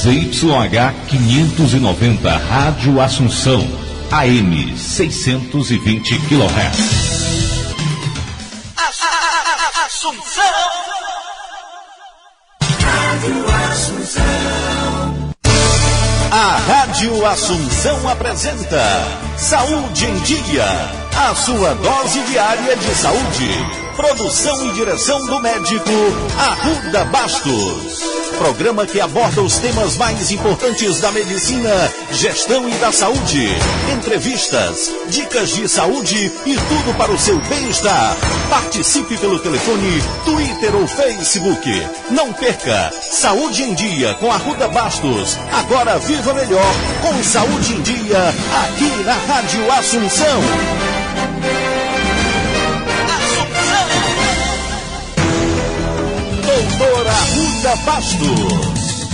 ZYH 590, Rádio Assunção, AM 620 kHz. Assunção. Rádio Assunção. A Rádio Assunção apresenta Saúde em Dia, a sua dose diária de saúde. Produção e direção do médico Arruda Bastos. Programa que aborda os temas mais importantes da medicina, gestão e da saúde. Entrevistas, dicas de saúde e tudo para o seu bem-estar. Participe pelo telefone, Twitter ou Facebook. Não perca Saúde em Dia com Arruda Bastos. Agora viva melhor com Saúde em Dia aqui na Rádio Assunção. Doutor Arruda Bastos.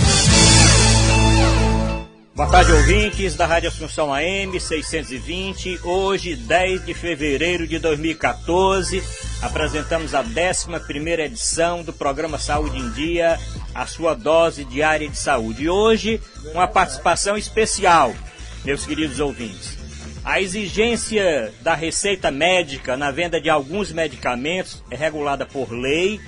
Boa tarde, ouvintes da Rádio Assunção AM 620. Hoje, 10 de fevereiro de 2014, apresentamos a 11ª edição do programa Saúde em Dia, a sua dose diária de saúde. E hoje, uma participação especial, meus queridos ouvintes. A exigência da receita médica na venda de alguns medicamentos é regulada por lei,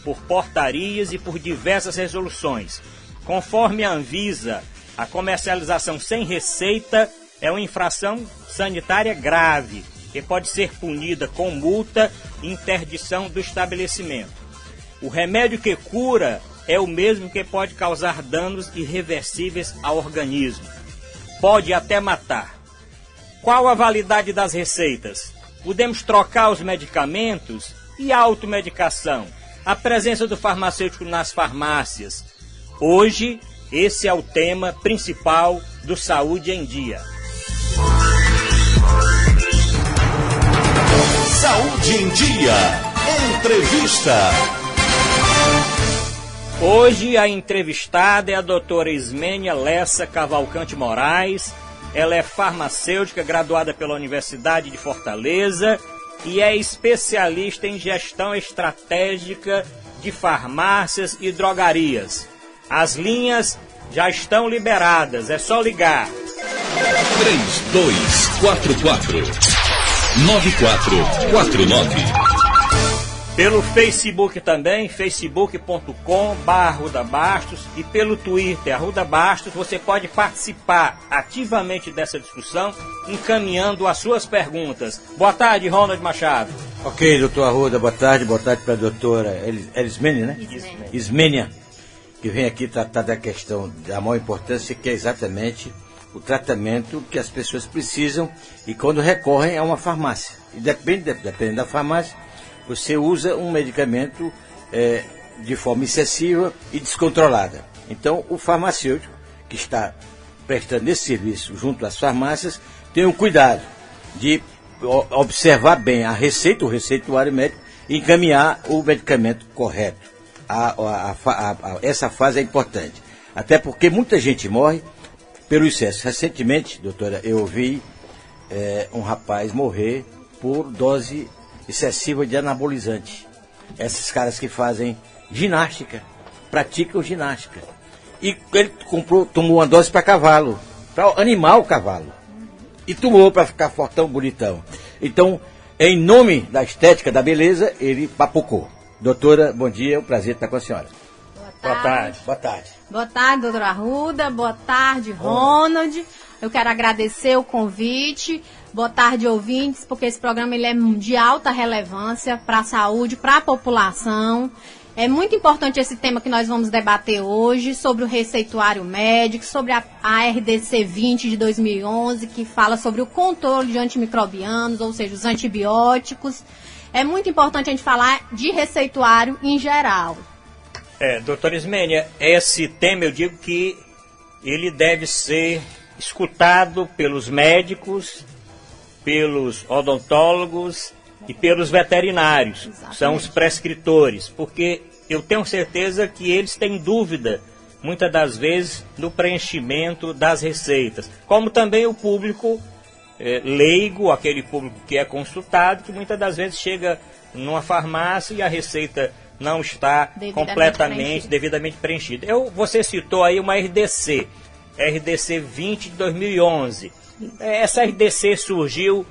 por portarias e por diversas resoluções. Conforme a Anvisa, a comercialização sem receita é uma infração sanitária grave, que pode ser punida com multa e interdição do estabelecimento. O remédio que cura é o mesmo que pode causar danos irreversíveis ao organismo. Pode até matar. Qual a validade das receitas? Podemos trocar os medicamentos e a automedicação? A presença do farmacêutico nas farmácias. Hoje, esse é o tema principal do Saúde em Dia. Saúde em Dia. Entrevista. Hoje a entrevistada é a doutora Ismênia Lessa Cavalcante Moraes. Ela é farmacêutica, graduada pela Universidade de Fortaleza e é especialista em gestão estratégica de farmácias e drogarias. As linhas já estão liberadas, é só ligar. 3244-9449. Pelo Facebook também, facebook.com/Arruda Bastos, e pelo Twitter, Arruda Bastos, você pode participar ativamente dessa discussão, encaminhando as suas perguntas. Boa tarde, Ronald Machado. Ok, doutor Arruda, boa tarde para a doutora Ismênia, né? Ismênia, que vem aqui tratar da questão da maior importância, que é exatamente o tratamento que as pessoas precisam e quando recorrem a uma farmácia. E dependendo da farmácia, você usa um medicamento de forma excessiva e descontrolada. Então, o farmacêutico que está prestando esse serviço junto às farmácias tem o cuidado de observar bem a receita, o receituário médico, e encaminhar o medicamento correto. Essa fase é importante. Até porque muita gente morre pelo excesso. Recentemente, doutora, eu ouvi um rapaz morrer por dose excessiva de anabolizante. Esses caras que fazem ginástica, praticam ginástica. E ele tomou uma dose para cavalo, para animar o cavalo. E tomou para ficar fortão, bonitão. Então, em nome da estética, da beleza, ele papucou. Doutora, bom dia, é um prazer estar com a senhora. Boa tarde. Boa tarde. Boa tarde, doutora Arruda. Boa tarde, Ronald. Eu quero agradecer o convite. Boa tarde, ouvintes, porque esse programa ele é de alta relevância para a saúde, para a população. É muito importante esse tema que nós vamos debater hoje, sobre o receituário médico, sobre a RDC 20 de 2011, que fala sobre o controle de antimicrobianos, ou seja, os antibióticos. É muito importante a gente falar de receituário em geral. Doutora Ismênia, esse tema eu digo que ele deve ser escutado pelos médicos, pelos odontólogos e pelos veterinários. Exatamente. São os prescritores, porque eu tenho certeza que eles têm dúvida, muitas das vezes, no preenchimento das receitas. Como também o público leigo, aquele público que é consultado, que muitas das vezes chega numa farmácia e a receita não está devidamente preenchido. Você citou aí uma RDC 20 de 2011. Essa RDC surgiu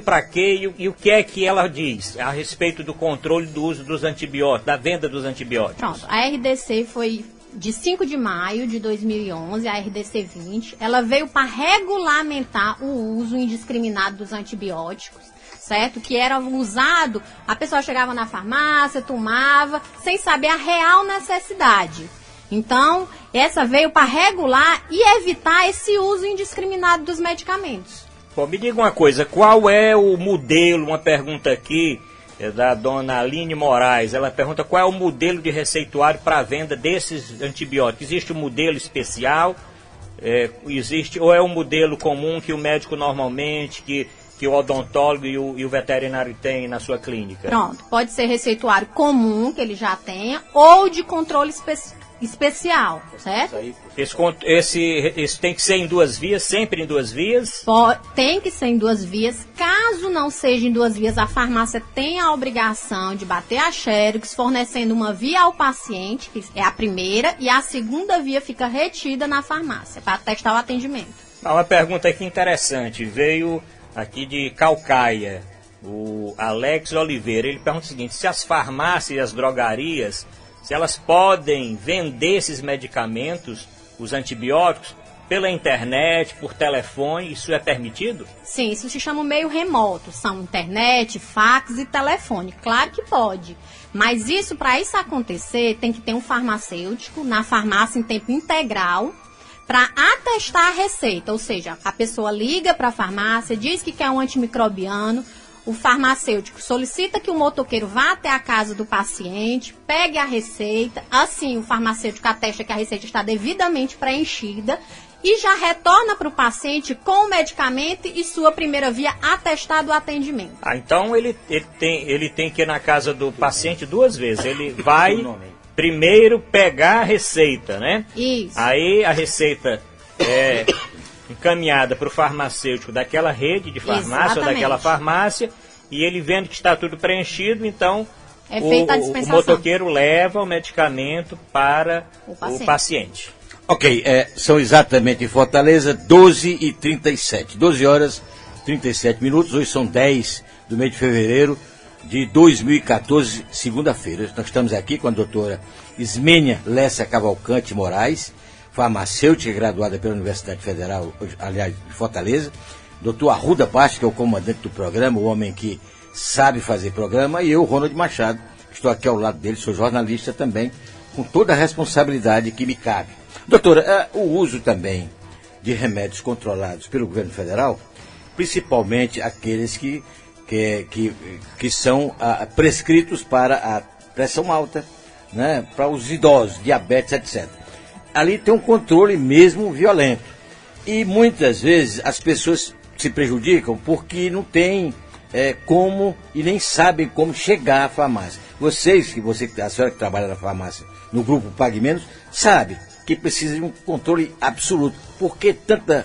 para quê e o que é que ela diz a respeito do controle do uso dos antibióticos, da venda dos antibióticos? Pronto, a RDC foi de 5 de maio de 2011, a RDC 20. Ela veio para regulamentar o uso indiscriminado dos antibióticos, certo? Que era usado, a pessoa chegava na farmácia, tomava, sem saber a real necessidade. Então, essa veio para regular e evitar esse uso indiscriminado dos medicamentos. Bom, me diga uma coisa, qual é o modelo, uma pergunta aqui da dona Aline Moraes, ela pergunta qual é o modelo de receituário para a venda desses antibióticos. Existe um modelo especial? Ou é um modelo comum que o médico normalmente, que o odontólogo e o veterinário tem na sua clínica? Pronto, pode ser receituário comum, que ele já tenha, ou de controle especial, certo? Esse tem que ser em 2 vias, sempre em 2 vias? Tem que ser em 2 vias. Caso não seja em 2 vias, a farmácia tem a obrigação de bater a xerox, fornecendo uma via ao paciente, que é a primeira, e a segunda via fica retida na farmácia, para testar o atendimento. Uma pergunta aqui interessante, veio aqui de Calcaia, o Alex Oliveira. Ele pergunta o seguinte: se as farmácias e as drogarias, se elas podem vender esses medicamentos, os antibióticos, pela internet, por telefone, isso é permitido? Sim, isso se chama meio remoto. São internet, fax e telefone. Claro que pode. Mas isso, para isso acontecer, tem que ter um farmacêutico na farmácia em tempo integral para atestar a receita. Ou seja, a pessoa liga para a farmácia, diz que quer um antimicrobiano, o farmacêutico solicita que o motoqueiro vá até a casa do paciente, pegue a receita, assim o farmacêutico atesta que a receita está devidamente preenchida e já retorna para o paciente com o medicamento e sua primeira via atestado o atendimento. Então ele tem que ir na casa do paciente 2 vezes. Ele vai primeiro pegar a receita, né? Isso. Aí a receita é encaminhada para o farmacêutico daquela rede de farmácia. Exatamente. Ou daquela farmácia, e ele vendo que está tudo preenchido, então o motoqueiro leva o medicamento para o paciente. Ok, são exatamente em Fortaleza 12h37, 12 horas 37 minutos, hoje são 10 do mês de fevereiro de 2014, segunda-feira. Nós estamos aqui com a doutora Ismênia Lécia Cavalcante Moraes, farmacêutica graduada pela Universidade Federal, aliás, de Fortaleza, doutor Arruda Bastos, que é o comandante do programa, o homem que sabe fazer programa, e eu, Ronald Machado, que estou aqui ao lado dele, sou jornalista também, com toda a responsabilidade que me cabe. Doutora, o uso também de remédios controlados pelo governo federal, principalmente aqueles que são prescritos para a pressão alta, né, para os idosos, diabetes, etc. Ali tem um controle mesmo violento. E muitas vezes as pessoas se prejudicam porque não tem como e nem sabem como chegar à farmácia. A senhora que trabalha na farmácia, no grupo Pague Menos, sabe que precisa de um controle absoluto. Por que tanto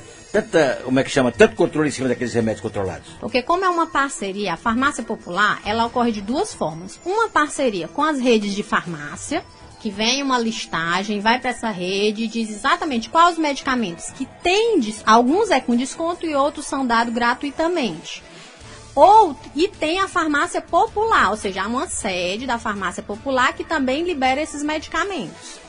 controle em cima daqueles remédios controlados? Porque como é uma parceria, a farmácia popular, ela ocorre de 2 formas. Uma parceria com as redes de farmácia, que vem uma listagem, vai para essa rede e diz exatamente quais os medicamentos que tem, alguns é com desconto e outros são dados gratuitamente. E tem a farmácia popular, ou seja, há uma sede da farmácia popular que também libera esses medicamentos.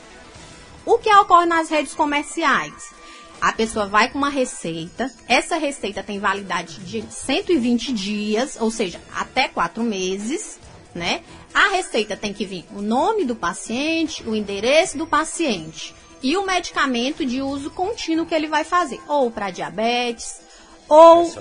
O que ocorre nas redes comerciais? A pessoa vai com uma receita, essa receita tem validade de 120 dias, ou seja, até 4 meses, né? A receita tem que vir o nome do paciente, o endereço do paciente e o medicamento de uso contínuo que ele vai fazer, ou para diabetes, ou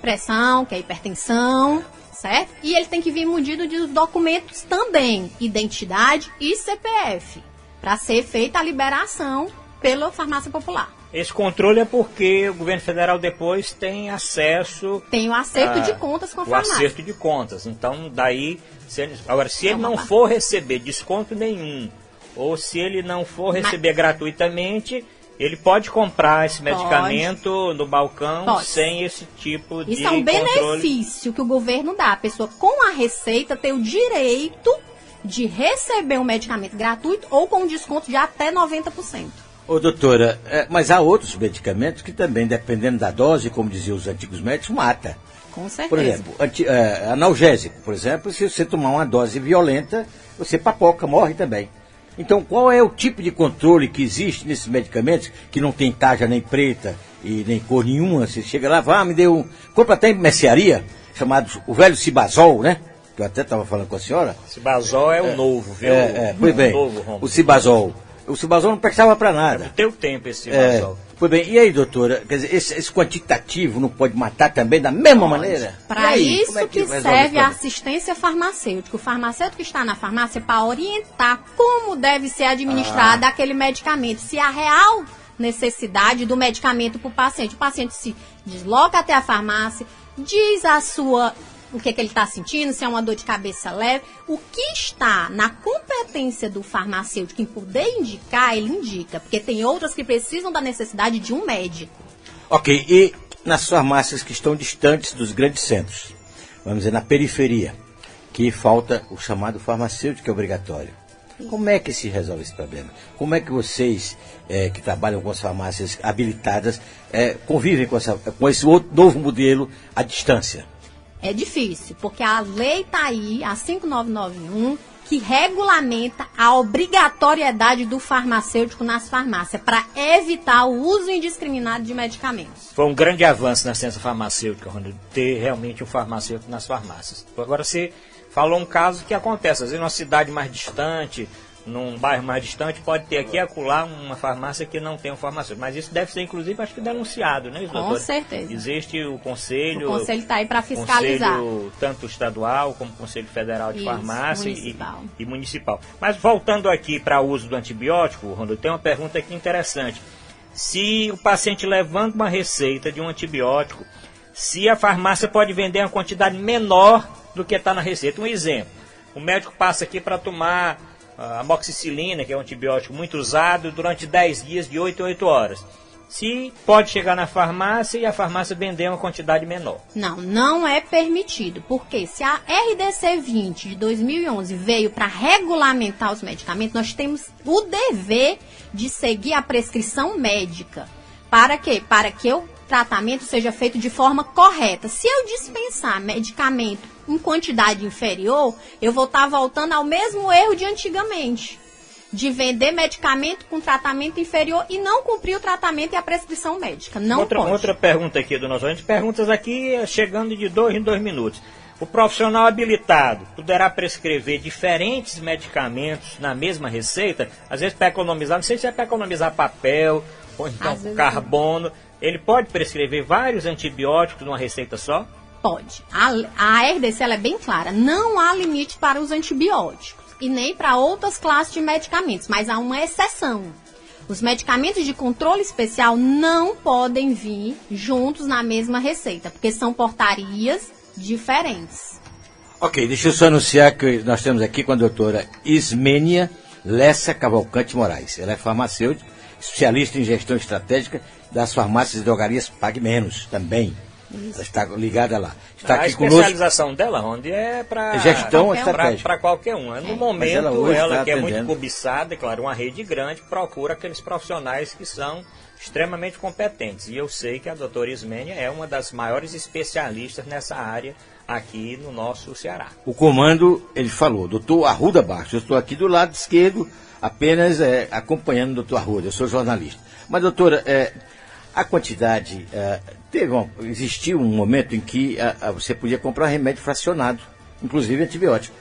pressão, que é hipertensão, certo? E ele tem que vir munido de documentos também, identidade e CPF, para ser feita a liberação pela farmácia popular. Esse controle é porque o governo federal depois tem acesso... Tem o acerto de contas com a farmácia. O acerto de contas. Então, daí... se ele não for receber desconto nenhum, ou se ele não for receber gratuitamente, ele pode comprar esse medicamento no balcão sem esse tipo de controle. Isso é um benefício que o governo dá. A pessoa com a receita tem o direito de receber um medicamento gratuito ou com um desconto de até 90%. Ô, doutora, mas há outros medicamentos que também, dependendo da dose, como diziam os antigos médicos, mata. Com certeza. Por exemplo, analgésico, por exemplo, se você tomar uma dose violenta, você papoca, morre também. Então, qual é o tipo de controle que existe nesses medicamentos, que não tem taxa nem preta e nem cor nenhuma? Você chega lá, me deu um... Compra até em mercearia, chamado o velho Cibazol, né? Que eu até estava falando com a senhora. Cibazol é o novo, viu? Pois bem, o Cibazol. O Cibazol não prestava para nada. Tem o tempo esse Cibazol. Pois bem, e aí, doutora, quer dizer, esse quantitativo não pode matar também da mesma maneira? Para isso que serve a assistência farmacêutica. O farmacêutico está na farmácia para orientar como deve ser administrado aquele medicamento. Se há real necessidade do medicamento para o paciente. O paciente se desloca até a farmácia, diz o que ele está sentindo, se é uma dor de cabeça leve. O que está na competência do farmacêutico em poder indicar, ele indica. Porque tem outras que precisam da necessidade de um médico. Ok, e nas farmácias que estão distantes dos grandes centros, vamos dizer, na periferia, que falta o chamado farmacêutico, que é obrigatório. Como é que se resolve esse problema? Como é que vocês, que trabalham com as farmácias habilitadas, convivem com esse outro novo modelo à distância? É difícil, porque a lei está aí, a 5991, que regulamenta a obrigatoriedade do farmacêutico nas farmácias, para evitar o uso indiscriminado de medicamentos. Foi um grande avanço na ciência farmacêutica, ter realmente um farmacêutico nas farmácias. Agora, você falou um caso que acontece, às vezes numa cidade mais distante, num bairro mais distante, pode ter aqui e acolá uma farmácia que não tem um farmacêutico. Mas isso deve ser, inclusive, acho que denunciado, né, doutor? Com certeza. Existe o conselho... O conselho está aí para fiscalizar. Conselho tanto estadual como Conselho Federal de Farmácia municipal. E municipal. Mas voltando aqui para o uso do antibiótico, Rondo, tem uma pergunta aqui interessante. Se o paciente levando uma receita de um antibiótico, se a farmácia pode vender uma quantidade menor do que está na receita. Um exemplo, o médico passa aqui para tomar a amoxicilina, que é um antibiótico muito usado, durante 10 dias, de 8 a 8 horas. Se pode chegar na farmácia e a farmácia vender uma quantidade menor. Não é permitido, porque se a RDC 20 de 2011 veio para regulamentar os medicamentos, nós temos o dever de seguir a prescrição médica. Para quê? Para que o tratamento seja feito de forma correta. Se eu dispensar medicamento em quantidade inferior, eu vou estar voltando ao mesmo erro de antigamente, de vender medicamento com tratamento inferior e não cumprir o tratamento e a prescrição médica. Outra pergunta aqui do nosso ouvinte, perguntas aqui chegando de 2 em 2 minutos. O profissional habilitado poderá prescrever diferentes medicamentos na mesma receita? Às vezes para economizar, não sei se é para economizar papel ou então carbono. Ele pode prescrever vários antibióticos numa receita só? Pode. A RDC ela é bem clara. Não há limite para os antibióticos e nem para outras classes de medicamentos, mas há uma exceção. Os medicamentos de controle especial não podem vir juntos na mesma receita, porque são portarias diferentes. Ok, deixa eu só anunciar que nós temos aqui com a doutora Ismênia Lessa Cavalcante Moraes. Ela é farmacêutica, especialista em gestão estratégica das farmácias e drogarias Pague Menos também. Ela está ligada lá. Está aqui especialização dela, onde é para gestão estratégica. Para qualquer um. No momento, ela que é muito cobiçada, claro, uma rede grande, procura aqueles profissionais que são extremamente competentes. E eu sei que a doutora Ismênia é uma das maiores especialistas nessa área aqui no nosso Ceará. O comando, ele falou, doutor Arruda Bastos. Eu estou aqui do lado esquerdo, apenas acompanhando o doutor Arruda. Eu sou jornalista. Mas, doutora, a quantidade... existiu um momento em que você podia comprar remédio fracionado, inclusive antibiótico.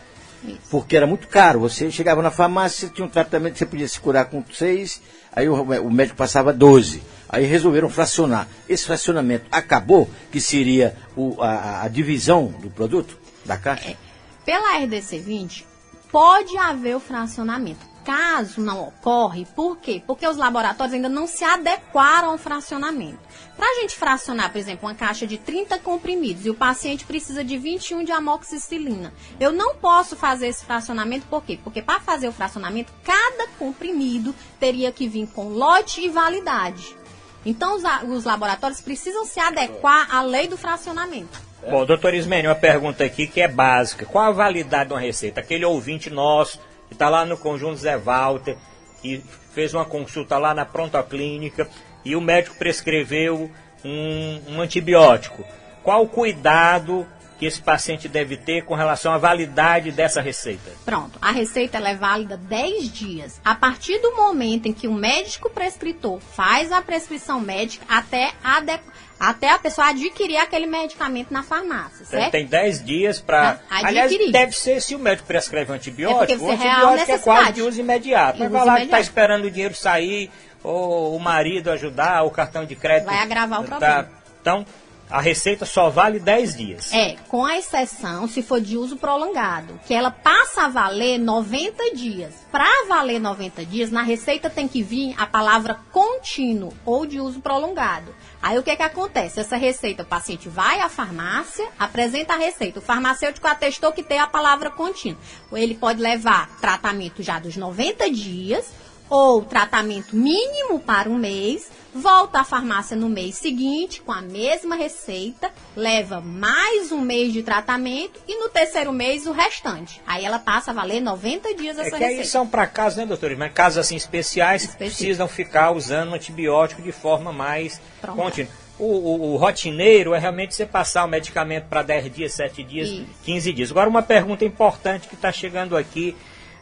Isso. Porque era muito caro. Você chegava na farmácia, tinha um tratamento, você podia se curar com 6, aí o médico passava 12. Aí resolveram fracionar. Esse fracionamento acabou, que seria a divisão do produto, da caixa? Pela RDC 20, pode haver o fracionamento. Caso não ocorre, por quê? Porque os laboratórios ainda não se adequaram ao fracionamento. Para a gente fracionar, por exemplo, uma caixa de 30 comprimidos e o paciente precisa de 21 de amoxicilina, eu não posso fazer esse fracionamento, por quê? Porque para fazer o fracionamento, cada comprimido teria que vir com lote e validade. Então, os laboratórios precisam se adequar à lei do fracionamento. Bom, doutor Ismênio, uma pergunta aqui que é básica. Qual a validade de uma receita? Aquele ouvinte nosso que está lá no Conjunto Zé Walter e fez uma consulta lá na Pronto Clínica e o médico prescreveu um antibiótico. Qual o cuidado que esse paciente deve ter com relação à validade dessa receita? Pronto, a receita ela é válida 10 dias. A partir do momento em que o médico prescritor faz a prescrição médica até a pessoa adquirir aquele medicamento na farmácia, certo? Tem 10 dias para adquirir. Aliás, deve ser se o médico prescreve um antibiótico, o antibiótico é quase de uso imediato. Mas vai lá que está esperando o dinheiro sair, ou o marido ajudar, ou o cartão de crédito. Vai agravar o problema. Então, a receita só vale 10 dias. Com a exceção, se for de uso prolongado, que ela passa a valer 90 dias. Para valer 90 dias, na receita tem que vir a palavra contínuo ou de uso prolongado. Aí o que acontece? Essa receita, o paciente vai à farmácia, apresenta a receita. O farmacêutico atestou que tem a palavra contínuo. Ele pode levar tratamento já dos 90 dias ou tratamento mínimo para um mês, volta à farmácia no mês seguinte com a mesma receita, leva mais um mês de tratamento e no terceiro mês o restante. Aí ela passa a valer 90 dias essa receita. Aí são para casos, né, doutor? Mas casos assim especiais que precisam ficar usando antibiótico de forma mais contínua. O rotineiro é realmente você passar o medicamento para 10 dias, 7 dias, Isso. 15 dias. Agora uma pergunta importante que está chegando aqui,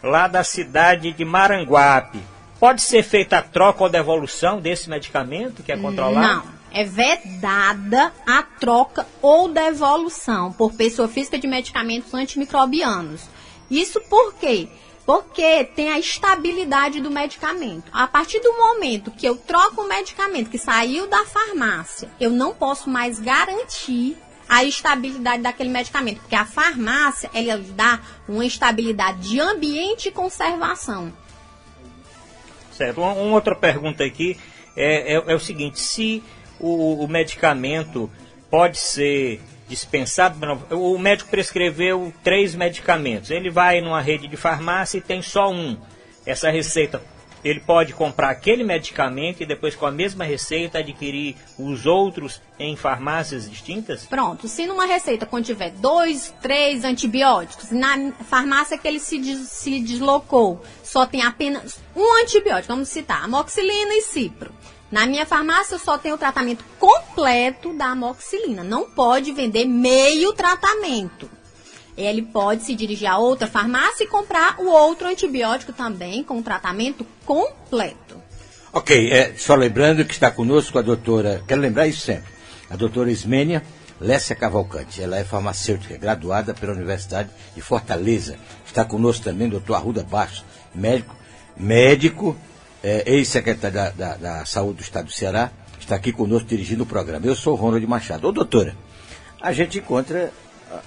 lá da cidade de Maranguape. Pode ser feita a troca ou devolução desse medicamento que é controlado? Não, é vedada a troca ou devolução por pessoa física de medicamentos antimicrobianos. Isso por quê? Porque tem a estabilidade do medicamento. A partir do momento que eu troco o medicamento que saiu da farmácia, eu não posso mais garantir a estabilidade daquele medicamento, porque a farmácia, ela dá uma estabilidade de ambiente e conservação. Certo. Uma outra pergunta aqui é o seguinte, se o medicamento pode ser dispensado, o médico prescreveu 3 medicamentos, ele vai numa rede de farmácia e tem só um, essa receita, ele pode comprar aquele medicamento e depois com a mesma receita adquirir os outros em farmácias distintas? Pronto, se numa receita contiver 2, 3 antibióticos, na farmácia que ele se deslocou, só tem apenas um antibiótico, vamos citar, amoxicilina e cipro. Na minha farmácia eu só tenho o tratamento completo da amoxicilina, não pode vender meio tratamento. Ele pode se dirigir a outra farmácia e comprar o outro antibiótico também com tratamento completo. Ok, só lembrando que está conosco a doutora, quero lembrar isso sempre, a doutora Ismênia Lécia Cavalcante. Ela é farmacêutica, graduada pela Universidade de Fortaleza. Está conosco também o doutor Arruda Bastos, médico, ex-secretário da Saúde do Estado do Ceará, está aqui conosco dirigindo o programa. Eu sou o Ronald Machado. Ô doutora, a gente encontra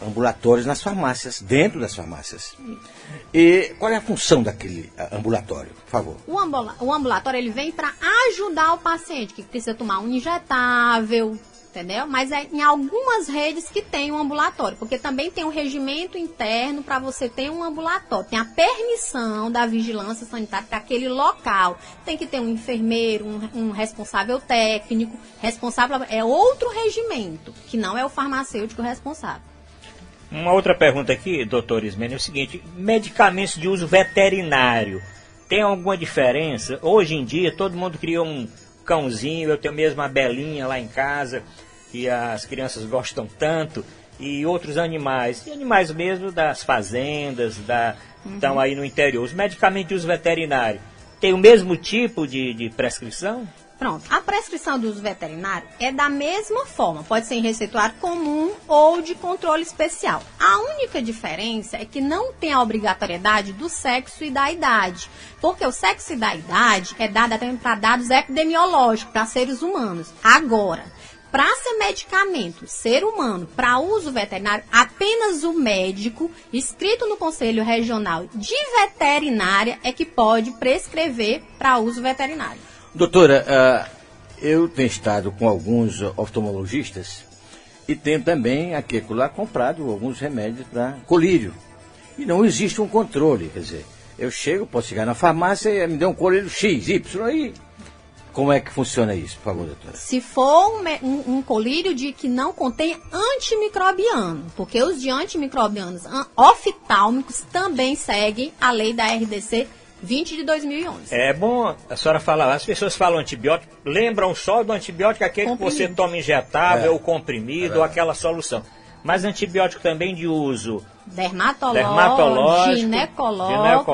ambulatórios nas farmácias, dentro das farmácias. E qual é a função daquele ambulatório, por favor? O ambulatório ele vem para ajudar o paciente que precisa tomar um injetável, entendeu? Mas é em algumas redes que tem um ambulatório, porque também tem um regimento interno para você ter um ambulatório. Tem a permissão da vigilância sanitária para aquele local. Tem que ter um enfermeiro, um responsável técnico. Responsável é outro regimento, que não é o farmacêutico responsável. Uma outra pergunta aqui, doutor Ismênio, é o seguinte, medicamentos de uso veterinário, tem alguma diferença? Hoje em dia, todo mundo cria um cãozinho, eu tenho mesmo uma belinha lá em casa, que as crianças gostam tanto, e outros animais, e animais mesmo das fazendas, estão aí no interior. Os medicamentos de uso veterinário, tem o mesmo tipo de prescrição? Pronto, a prescrição do uso veterinário é da mesma forma, pode ser em receituário comum ou de controle especial. A única diferença é que não tem a obrigatoriedade do sexo e da idade, porque o sexo e da idade é dado até para dados epidemiológicos, para seres humanos. Agora, para ser medicamento, ser humano, para uso veterinário, apenas o médico, inscrito no Conselho Regional de Veterinária, é que pode prescrever para uso veterinário. Doutora, eu tenho estado com alguns oftalmologistas e tenho também aqui lá comprado alguns remédios para colírio. E não existe um controle, quer dizer, eu chego, posso chegar na farmácia e me dá um colírio X, Y, aí Como é que funciona isso, por favor, doutora? Se for um colírio de que não contém antimicrobiano, porque os de antimicrobianos oftálmicos também seguem a lei da RDC 20 de 2011. É bom a senhora falar, as pessoas falam antibiótico, lembram só do antibiótico aquele comprimido. Que você toma injetável, ou comprimido, ou aquela solução. Mas antibiótico também de uso dermatológico, ginecológico,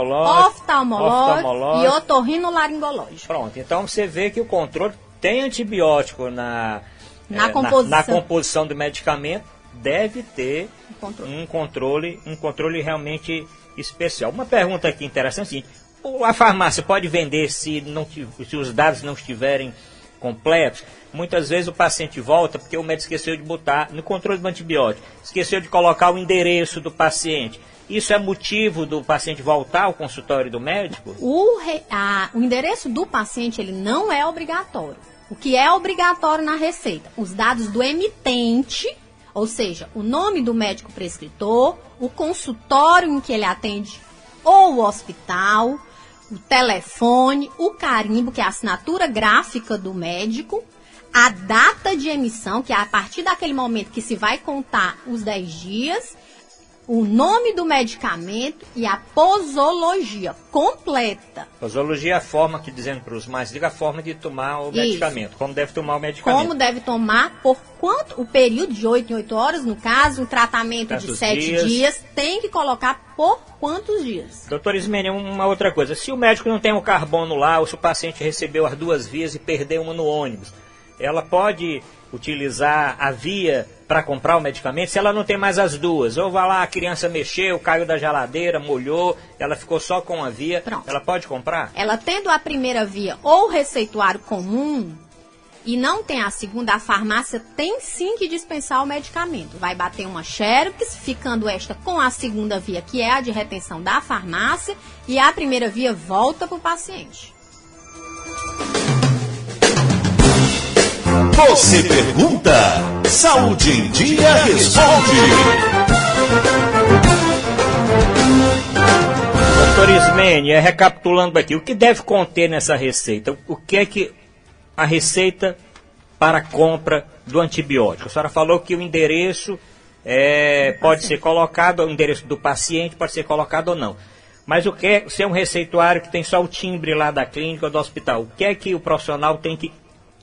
oftalmológico e otorrinolaringológico. Pronto, então você vê que o controle tem antibiótico na composição do medicamento, deve ter um controle realmente especial. Uma pergunta aqui interessante, a farmácia pode vender se os dados não estiverem completos? Muitas vezes o paciente volta porque o médico esqueceu de botar no controle do antibiótico, esqueceu de colocar o endereço do paciente. Isso é motivo do paciente voltar ao consultório do médico? O endereço do paciente ele não é obrigatório. O que é obrigatório na receita? Os dados do emitente, ou seja, o nome do médico prescritor, o consultório em que ele atende ou o hospital, o telefone, o carimbo, que é a assinatura gráfica do médico, a data de emissão, que é a partir daquele momento que se vai contar os 10 dias, o nome do medicamento e a posologia completa. Posologia é a forma, que dizendo para os mais, diga a forma de tomar o medicamento, como deve tomar o medicamento. Como deve tomar, por quanto, o período de 8 em 8 horas, no caso, um tratamento de 7 dias, tem que colocar por quantos dias. Doutor Ismênia, uma outra coisa, se o médico não tem o carbono lá, ou se o paciente recebeu as 2 vias e perdeu uma no ônibus, ela pode utilizar a via para comprar o medicamento, se ela não tem mais as 2, ou vai lá, a criança mexeu, caiu da geladeira, molhou, ela ficou só com a via, pronto, ela pode comprar? Ela tendo a primeira via ou receituário comum e não tem a segunda, a farmácia tem sim que dispensar o medicamento. Vai bater uma xerox, ficando esta com a segunda via, que é a de retenção da farmácia, e a primeira via volta para o paciente. Você pergunta, Saúde em Dia responde. Doutor Ismênia, recapitulando aqui, o que deve conter nessa receita? O que é que a receita para compra do antibiótico? A senhora falou que o endereço pode ser colocado, o endereço do paciente pode ser colocado ou não. Mas o que é, se é um receituário que tem só o timbre lá da clínica ou do hospital, o que é que o profissional tem que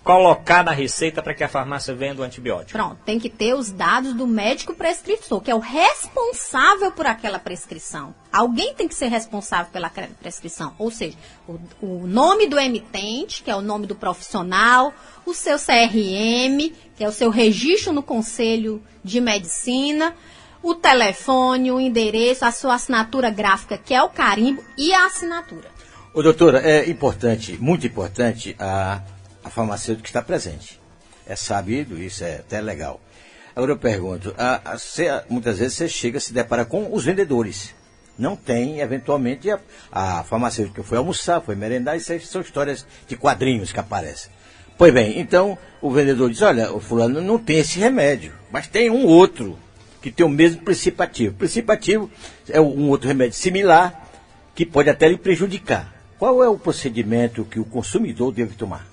colocar na receita para que a farmácia venda o antibiótico? Pronto, tem que ter os dados do médico prescritor, que é o responsável por aquela prescrição. Alguém tem que ser responsável pela prescrição, ou seja, o nome do emitente, que é o nome do profissional, o seu CRM, que é o seu registro no Conselho de Medicina, o telefone, o endereço, a sua assinatura gráfica, que é o carimbo, e a assinatura. Ô, doutora, é importante, muito importante a farmacêutica está presente. É sabido, isso é até legal. Agora eu pergunto, muitas vezes você chega a se deparar com os vendedores. Não tem, eventualmente, a farmacêutica foi almoçar, foi merendar, isso aí são histórias de quadrinhos que aparecem. Pois bem, então o vendedor diz, olha, o fulano não tem esse remédio, mas tem um outro que tem o mesmo princípio ativo. O princípio ativo é um outro remédio similar que pode até lhe prejudicar. Qual é o procedimento que o consumidor deve tomar?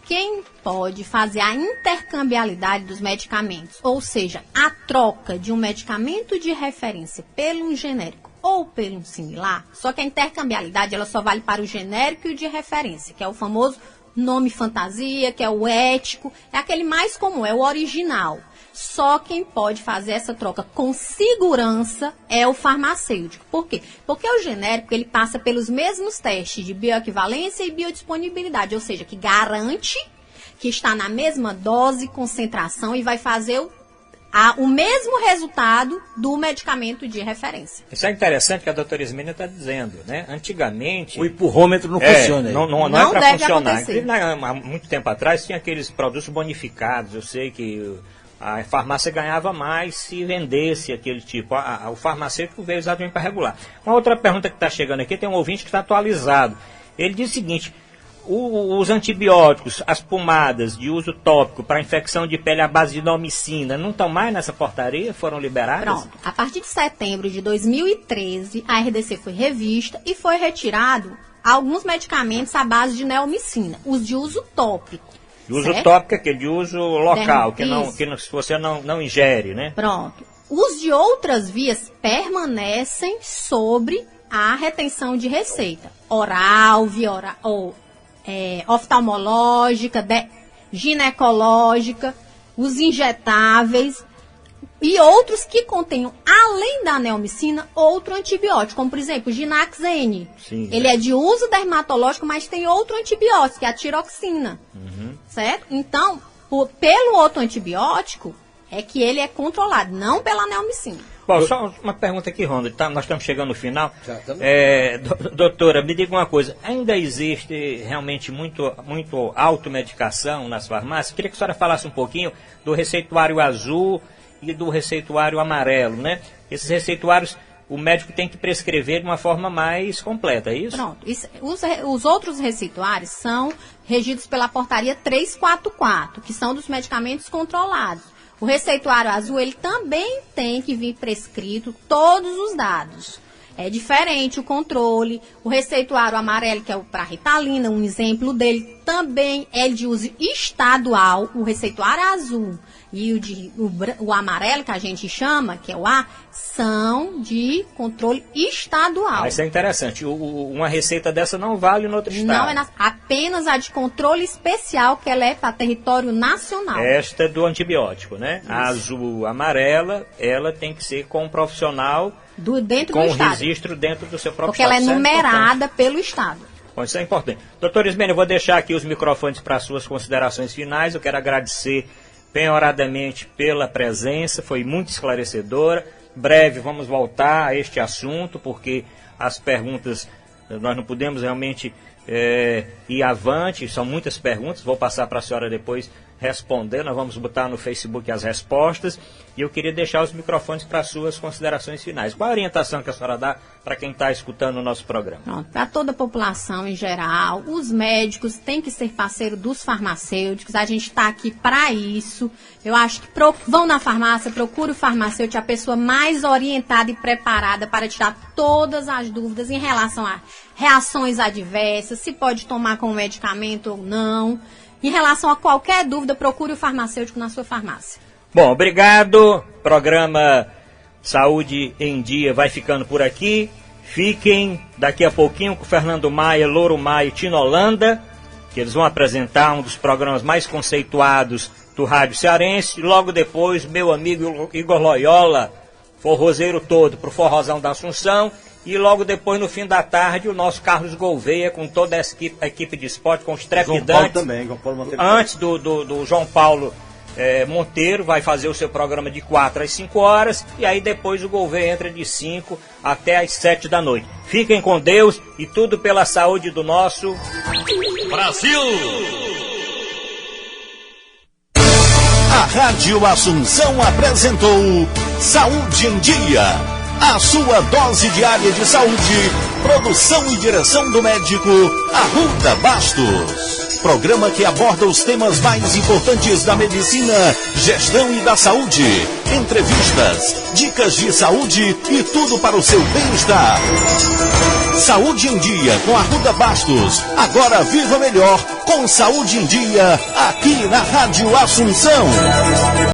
Quem pode fazer a intercambiabilidade dos medicamentos, ou seja, a troca de um medicamento de referência pelo genérico ou pelo similar, só que a intercambiabilidade ela só vale para o genérico e o de referência, que é o famoso nome fantasia, que é o ético, é aquele mais comum, é o original. Só quem pode fazer essa troca com segurança é o farmacêutico. Por quê? Porque o genérico ele passa pelos mesmos testes de bioequivalência e biodisponibilidade, ou seja, que garante que está na mesma dose, concentração e vai fazer o mesmo resultado do medicamento de referência. Isso é interessante que a doutora Ismênia está dizendo, né? Antigamente... O empurrômetro não funciona. Não é para funcionar. Inclusive, há muito tempo atrás tinha aqueles produtos bonificados, eu sei que... A farmácia ganhava mais se vendesse aquele tipo. O farmacêutico veio exatamente para regular. Uma outra pergunta que está chegando aqui, tem um ouvinte que está atualizado. Ele diz o seguinte, os antibióticos, as pomadas de uso tópico para infecção de pele à base de domicina, não estão mais nessa portaria? Foram liberadas? Pronto. A partir de setembro de 2013, a RDC foi revista e foi retirado alguns medicamentos à base de neomicina, os de uso tópico. De uso tópico é aquele de uso local, que você não ingere, né? Pronto. Os de outras vias permanecem sobre a retenção de receita. Oral, via oral, oftalmológica, ginecológica, os injetáveis e outros que contenham, além da neomicina, outro antibiótico, como por exemplo o Ginaxene. Sim. Ele é de uso dermatológico, mas tem outro antibiótico, que é a tiroxina. Certo? Então, pelo outro antibiótico, é que ele é controlado, não pela neomicina. Bom, só uma pergunta aqui, Ronda. Nós estamos chegando no final. Doutora, me diga uma coisa. Ainda existe realmente muito automedicação nas farmácias? Queria que a senhora falasse um pouquinho do receituário azul e do receituário amarelo, né? Esses receituários, o médico tem que prescrever de uma forma mais completa, é isso? Pronto. Os outros receituários são regidos pela portaria 344, que são dos medicamentos controlados. O receituário azul, ele também tem que vir prescrito todos os dados. É diferente o controle. O receituário amarelo, que é o para Ritalina, um exemplo dele, também é de uso estadual. O receituário azul e o amarelo, que a gente chama, que é o A, são de controle estadual. Isso é interessante. Uma receita dessa não vale no outro estado. Não, é apenas a de controle especial, que ela é para território nacional. Esta é do antibiótico, né? Isso. A azul, amarela, ela tem que ser com um profissional dentro com do estado. Registro dentro do seu próprio porque estado. Porque ela é numerada pelo estado. Bom, isso é importante. Doutora Ismênia, eu vou deixar aqui os microfones para as suas considerações finais. Eu quero agradecer penhoradamente pela presença, foi muito esclarecedora. Breve vamos voltar a este assunto, porque as perguntas, nós não podemos realmente ir avante, são muitas perguntas, vou passar para a senhora depois responder, nós vamos botar no Facebook as respostas, e eu queria deixar os microfones para as suas considerações finais. Qual a orientação que a senhora dá para quem está escutando o nosso programa? Para toda a população em geral, os médicos têm que ser parceiro dos farmacêuticos, a gente está aqui para isso. Eu acho que vão na farmácia, procure o farmacêutico, a pessoa mais orientada e preparada para tirar todas as dúvidas em relação a reações adversas, se pode tomar com medicamento ou não. Em relação a qualquer dúvida, procure o farmacêutico na sua farmácia. Bom, obrigado. Programa Saúde em Dia vai ficando por aqui. Fiquem daqui a pouquinho com o Fernando Maia, Louro Maia e Tino Holanda, que eles vão apresentar um dos programas mais conceituados do rádio cearense. Logo depois, meu amigo Igor Loyola, forrozeiro todo pro Forrozão da Assunção. E logo depois, no fim da tarde, o nosso Carlos Gouveia, com toda a equipe de esporte, com os trepidantes. João Paulo também, João Paulo Monteiro. Antes do João Paulo Monteiro, vai fazer o seu programa de 4 às 5 horas. E aí depois o Gouveia entra de 5 até às 7 da noite. Fiquem com Deus e tudo pela saúde do nosso Brasil! A Rádio Assunção apresentou Saúde em Dia. A sua dose diária de saúde. Produção e direção do médico Arruda Bastos. Programa que aborda os temas mais importantes da medicina, gestão e da saúde. Entrevistas, dicas de saúde e tudo para o seu bem-estar. Saúde em Dia com Arruda Bastos. Agora viva melhor com Saúde em Dia aqui na Rádio Assunção.